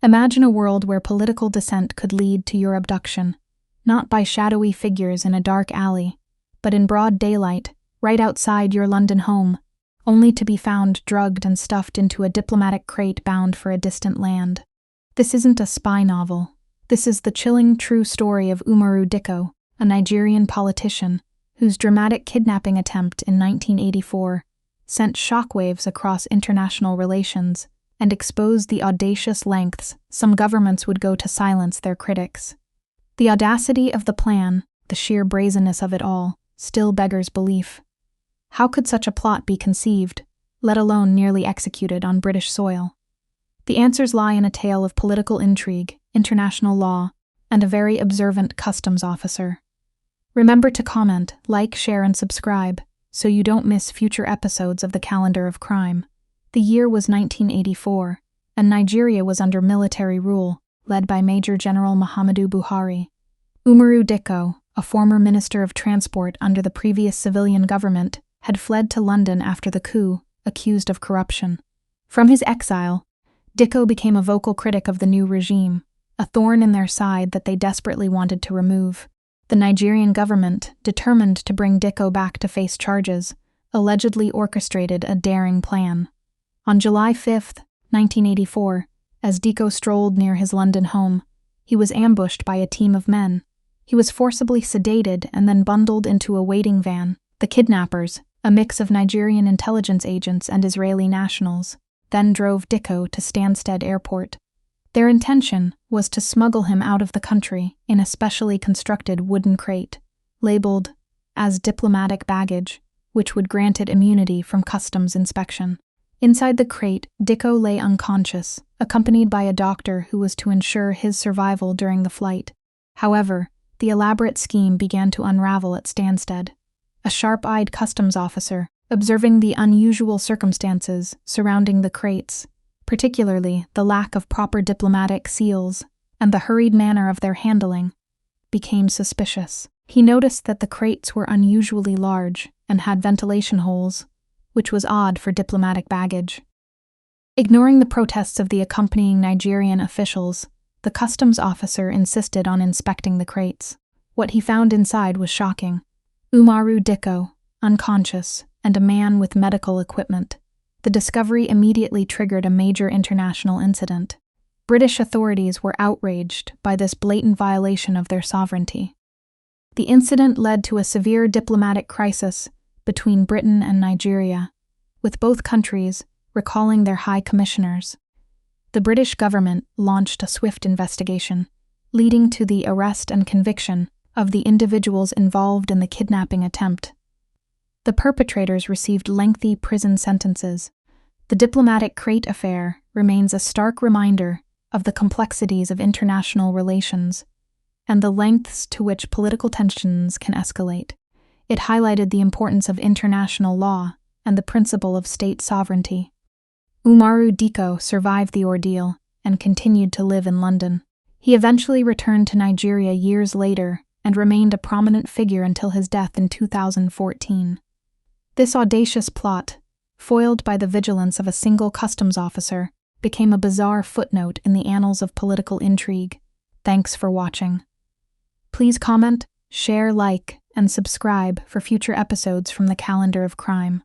Imagine a world where political dissent could lead to your abduction, not by shadowy figures in a dark alley, but in broad daylight, right outside your London home, only to be found drugged and stuffed into a diplomatic crate bound for a distant land. This isn't a spy novel. This is the chilling true story of Umaru Dikko, a Nigerian politician whose dramatic kidnapping attempt in 1984 sent shockwaves across international relations and exposed the audacious lengths some governments would go to silence their critics. The audacity of the plan, the sheer brazenness of it all, still beggars belief. How could such a plot be conceived, let alone nearly executed on British soil? The answers lie in a tale of political intrigue, international law, and a very observant customs officer. Remember to comment, like, share, and subscribe so you don't miss future episodes of the Calendar of Crime. The year was 1984, and Nigeria was under military rule, led by Major General Muhammadu Buhari. Umaru Dikko, a former Minister of Transport under the previous civilian government, had fled to London after the coup, accused of corruption. From his exile, Dikko became a vocal critic of the new regime, a thorn in their side that they desperately wanted to remove. The Nigerian government, determined to bring Dikko back to face charges, allegedly orchestrated a daring plan. On July 5, 1984, as Dikko strolled near his London home, he was ambushed by a team of men. He was forcibly sedated and then bundled into a waiting van. The kidnappers, a mix of Nigerian intelligence agents and Israeli nationals, then drove Dikko to Stansted Airport. Their intention was to smuggle him out of the country in a specially constructed wooden crate, labeled as diplomatic baggage, which would grant it immunity from customs inspection. Inside the crate, Dikko lay unconscious, accompanied by a doctor who was to ensure his survival during the flight. However, the elaborate scheme began to unravel at Stansted. A sharp-eyed customs officer, observing the unusual circumstances surrounding the crates, particularly the lack of proper diplomatic seals and the hurried manner of their handling, became suspicious. He noticed that the crates were unusually large and had ventilation holes, which was odd for diplomatic baggage. Ignoring the protests of the accompanying Nigerian officials, the customs officer insisted on inspecting the crates. What he found inside was shocking. Umaru Dikko, unconscious, and a man with medical equipment. The discovery immediately triggered a major international incident. British authorities were outraged by this blatant violation of their sovereignty. The incident led to a severe diplomatic crisis between Britain and Nigeria, with both countries recalling their high commissioners. The British government launched a swift investigation, leading to the arrest and conviction of the individuals involved in the kidnapping attempt. The perpetrators received lengthy prison sentences. The diplomatic crate affair remains a stark reminder of the complexities of international relations and the lengths to which political tensions can escalate. It highlighted the importance of international law and the principle of state sovereignty. Umaru Dikko survived the ordeal and continued to live in London. He eventually returned to Nigeria years later and remained a prominent figure until his death in 2014. This audacious plot, foiled by the vigilance of a single customs officer, became a bizarre footnote in the annals of political intrigue. Thanks for watching. Please comment, share, like, and subscribe for future episodes from the Calendar of Crime.